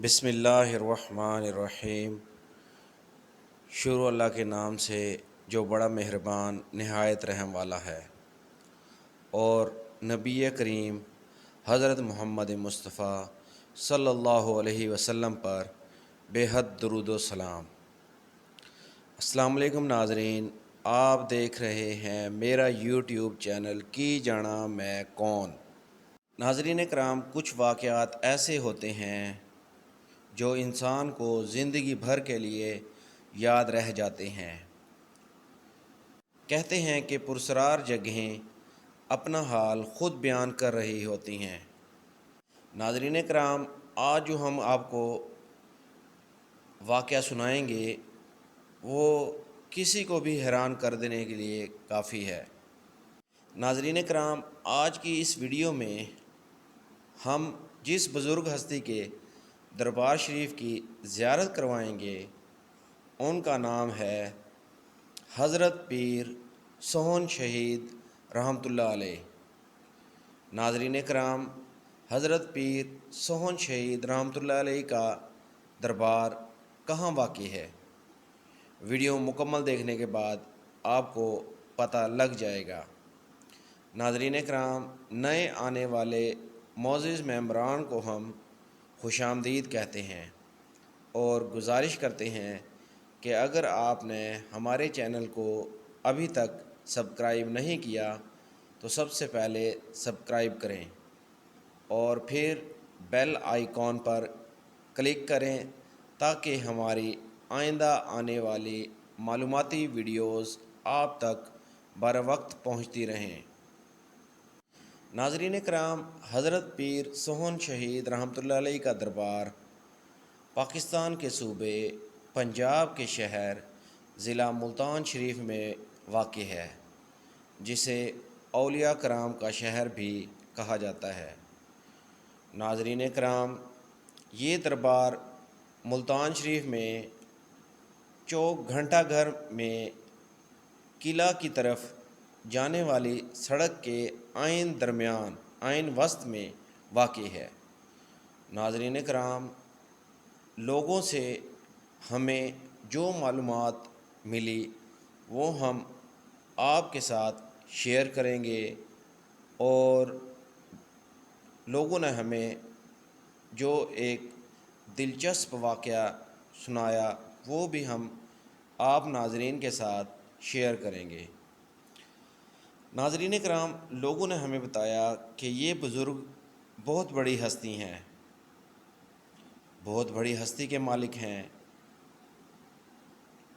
بسم اللہ الرحمن الرحیم۔ شروع اللہ کے نام سے جو بڑا مہربان نہایت رحم والا ہے، اور نبی کریم حضرت محمد مصطفیٰ صلی اللہ علیہ وسلم پر بے حد درود و سلام۔ السلام علیکم ناظرین، آپ دیکھ رہے ہیں میرا یوٹیوب چینل کی جانا میں کون۔ ناظرین کرام، کچھ واقعات ایسے ہوتے ہیں جو انسان کو زندگی بھر کے لیے یاد رہ جاتے ہیں۔ کہتے ہیں کہ پرسرار جگہیں اپنا حال خود بیان کر رہی ہوتی ہیں۔ ناظرین کرام، آج جو ہم آپ کو واقعہ سنائیں گے وہ کسی کو بھی حیران کر دینے کے لیے کافی ہے۔ ناظرین کرام، آج کی اس ویڈیو میں ہم جس بزرگ ہستی کے دربار شریف کی زیارت کروائیں گے ان کا نام ہے حضرت پیر سوہن شہید رحمۃ اللہ علیہ۔ ناظرین کرام، حضرت پیر سوہن شہید رحمۃ اللہ علیہ کا دربار کہاں واقع ہے؟ ویڈیو مکمل دیکھنے کے بعد آپ کو پتہ لگ جائے گا۔ ناظرین کرام، نئے آنے والے معزز ممبران کو ہم خوش آمدید کہتے ہیں اور گزارش کرتے ہیں کہ اگر آپ نے ہمارے چینل کو ابھی تک سبسکرائب نہیں کیا تو سب سے پہلے سبسکرائب کریں اور پھر بیل آئیکن پر کلک کریں تاکہ ہماری آئندہ آنے والی معلوماتی ویڈیوز آپ تک بر وقت پہنچتی رہیں۔ ناظرین کرام، حضرت پیر سوہن شہید رحمۃ اللہ علیہ کا دربار پاکستان کے صوبے پنجاب کے شہر ضلع ملتان شریف میں واقع ہے، جسے اولیاء کرام کا شہر بھی کہا جاتا ہے۔ ناظرین کرام، یہ دربار ملتان شریف میں چوک گھنٹہ گھر میں قلعہ کی طرف جانے والی سڑک کے عین وسط میں واقع ہے۔ ناظرین کرام، لوگوں سے ہمیں جو معلومات ملی وہ ہم آپ کے ساتھ شیئر کریں گے، اور لوگوں نے ہمیں جو ایک دلچسپ واقعہ سنایا وہ بھی ہم آپ ناظرین کے ساتھ شیئر کریں گے۔ ناظرین کرام، لوگوں نے ہمیں بتایا کہ یہ بزرگ بہت بڑی ہستی ہیں، بہت بڑی ہستی کے مالک ہیں۔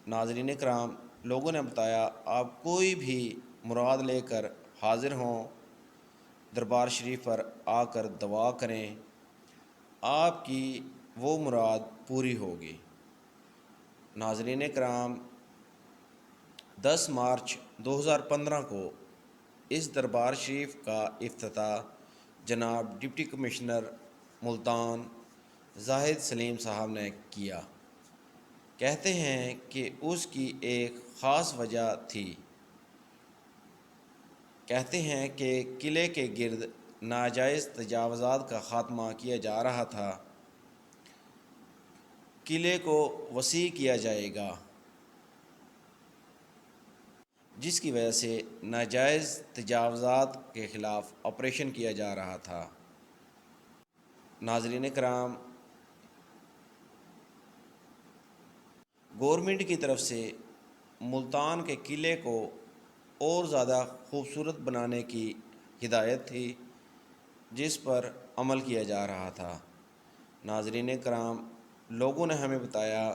ناظرین کرام، لوگوں نے بتایا آپ کوئی بھی مراد لے کر حاضر ہوں، دربار شریف پر آ کر دعا کریں، آپ کی وہ مراد پوری ہوگی۔ ناظرین کرام، 10 مارچ 2015 کو اس دربار شریف کا افتتاح جناب ڈپٹی کمشنر ملتان زاہد سلیم صاحب نے کیا۔ کہتے ہیں کہ اس کی ایک خاص وجہ تھی۔ کہتے ہیں کہ قلعے کے گرد ناجائز تجاوزات کا خاتمہ کیا جا رہا تھا، قلعے کو وسیع کیا جائے گا، جس کی وجہ سے ناجائز تجاوزات کے خلاف آپریشن کیا جا رہا تھا۔ ناظرین کرام، گورنمنٹ کی طرف سے ملتان کے قلعے کو اور زیادہ خوبصورت بنانے کی ہدایت تھی، جس پر عمل کیا جا رہا تھا۔ ناظرین کرام، لوگوں نے ہمیں بتایا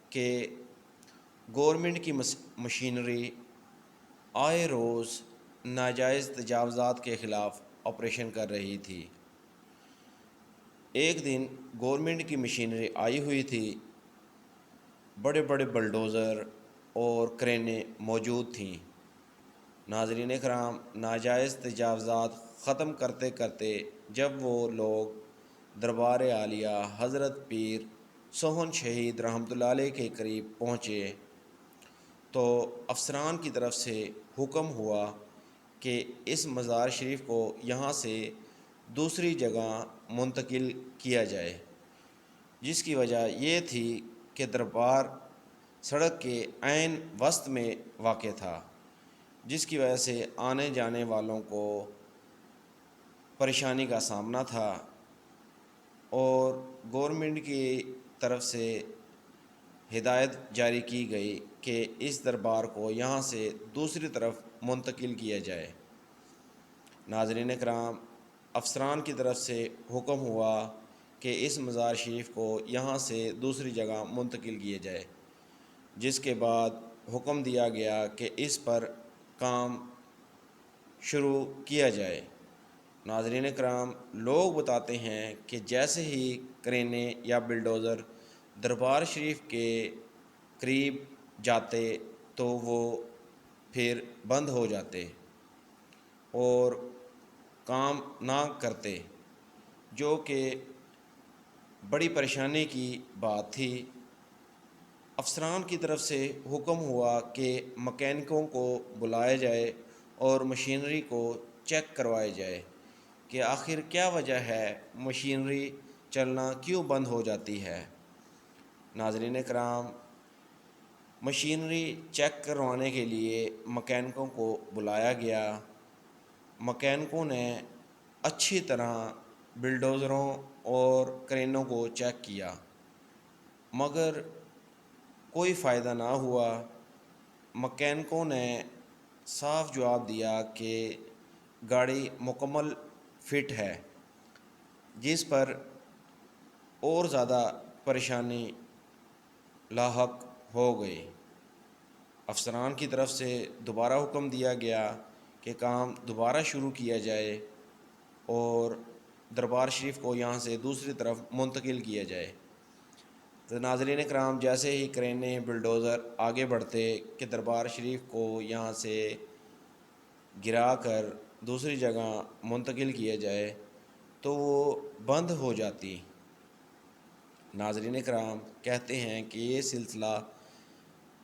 کہ گورنمنٹ کی مشینری آئے روز ناجائز تجاوزات کے خلاف آپریشن کر رہی تھی۔ ایک دن گورنمنٹ کی مشینری آئی ہوئی تھی، بڑے بڑے بلڈوزر اور کرینیں موجود تھیں۔ ناظرین کرام، ناجائز تجاوزات ختم کرتے کرتے جب وہ لوگ دربار عالیہ حضرت پیر سوہن شہید رحمۃ اللہ علیہ کے قریب پہنچے تو افسران کی طرف سے حکم ہوا کہ اس مزار شریف کو یہاں سے دوسری جگہ منتقل کیا جائے۔ جس کی وجہ یہ تھی کہ دربار سڑک کے عین وسط میں واقع تھا، جس کی وجہ سے آنے جانے والوں کو پریشانی کا سامنا تھا، اور گورنمنٹ کی طرف سے ہدایت جاری کی گئی کہ اس دربار کو یہاں سے دوسری طرف منتقل کیا جائے۔ ناظرین کرام، افسران کی طرف سے حکم ہوا کہ اس مزار شریف کو یہاں سے دوسری جگہ منتقل کیا جائے، جس کے بعد حکم دیا گیا کہ اس پر کام شروع کیا جائے۔ ناظرین کرام، لوگ بتاتے ہیں کہ جیسے ہی کرینے یا بلڈوزر دربار شریف کے قریب جاتے تو وہ پھر بند ہو جاتے اور کام نہ کرتے، جو کہ بڑی پریشانی کی بات تھی۔ افسران کی طرف سے حکم ہوا کہ مکینکوں کو بلایا جائے اور مشینری کو چیک کروایا جائے کہ آخر کیا وجہ ہے، مشینری چلنا کیوں بند ہو جاتی ہے۔ ناظرین کرام، مشینری چیک کروانے کے لیے مکینکوں کو بلایا گیا۔ مکینکوں نے اچھی طرح بلڈوزروں اور کرینوں کو چیک کیا، مگر کوئی فائدہ نہ ہوا۔ مکینکوں نے صاف جواب دیا کہ گاڑی مکمل فٹ ہے، جس پر اور زیادہ پریشانی لاحق ہو گئی۔ افسران کی طرف سے دوبارہ حکم دیا گیا کہ کام دوبارہ شروع کیا جائے اور دربار شریف کو یہاں سے دوسری طرف منتقل کیا جائے۔ تو ناظرین کرام، جیسے ہی کرینے بلڈوزر آگے بڑھتے کہ دربار شریف کو یہاں سے گرا کر دوسری جگہ منتقل کیا جائے تو وہ بند ہو جاتی۔ ناظرین کرام، کہتے ہیں کہ یہ سلسلہ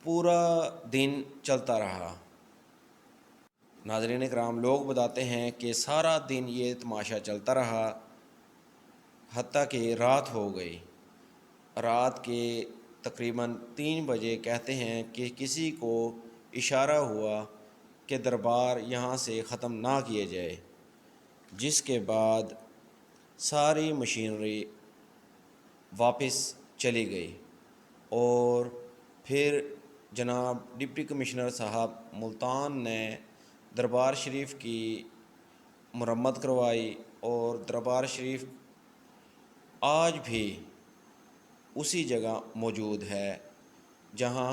پورا دن چلتا رہا۔ ناظرین کرام، لوگ بتاتے ہیں کہ سارا دن یہ تماشا چلتا رہا، حتیٰ کہ رات ہو گئی۔ رات کے تقریباً 3 بجے کہتے ہیں کہ کسی کو اشارہ ہوا کہ دربار یہاں سے ختم نہ کیا جائے، جس کے بعد ساری مشینری واپس چلی گئی اور پھر جناب ڈپٹی کمشنر صاحب ملتان نے دربار شریف کی مرمت کروائی، اور دربار شریف آج بھی اسی جگہ موجود ہے جہاں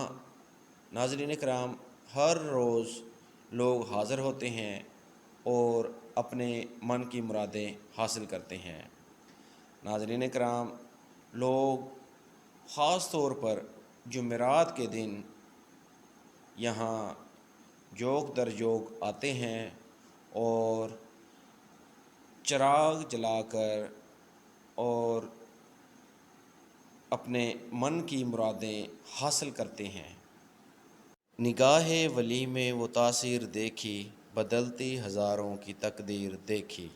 ناظرین کرام ہر روز لوگ حاضر ہوتے ہیں اور اپنے من کی مرادیں حاصل کرتے ہیں۔ ناظرین کرام، لوگ خاص طور پر جمعرات کے دن یہاں جوق در جوق آتے ہیں اور چراغ جلا کر اور اپنے من کی مرادیں حاصل کرتے ہیں۔ نگاہ ولی میں وہ تاثیر دیکھی، بدلتی ہزاروں کی تقدیر دیکھی۔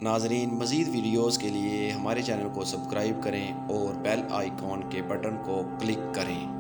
ناظرین، مزید ویڈیوز کے لیے ہمارے چینل کو سبسکرائب کریں اور بیل آئیکن کے بٹن کو کلک کریں۔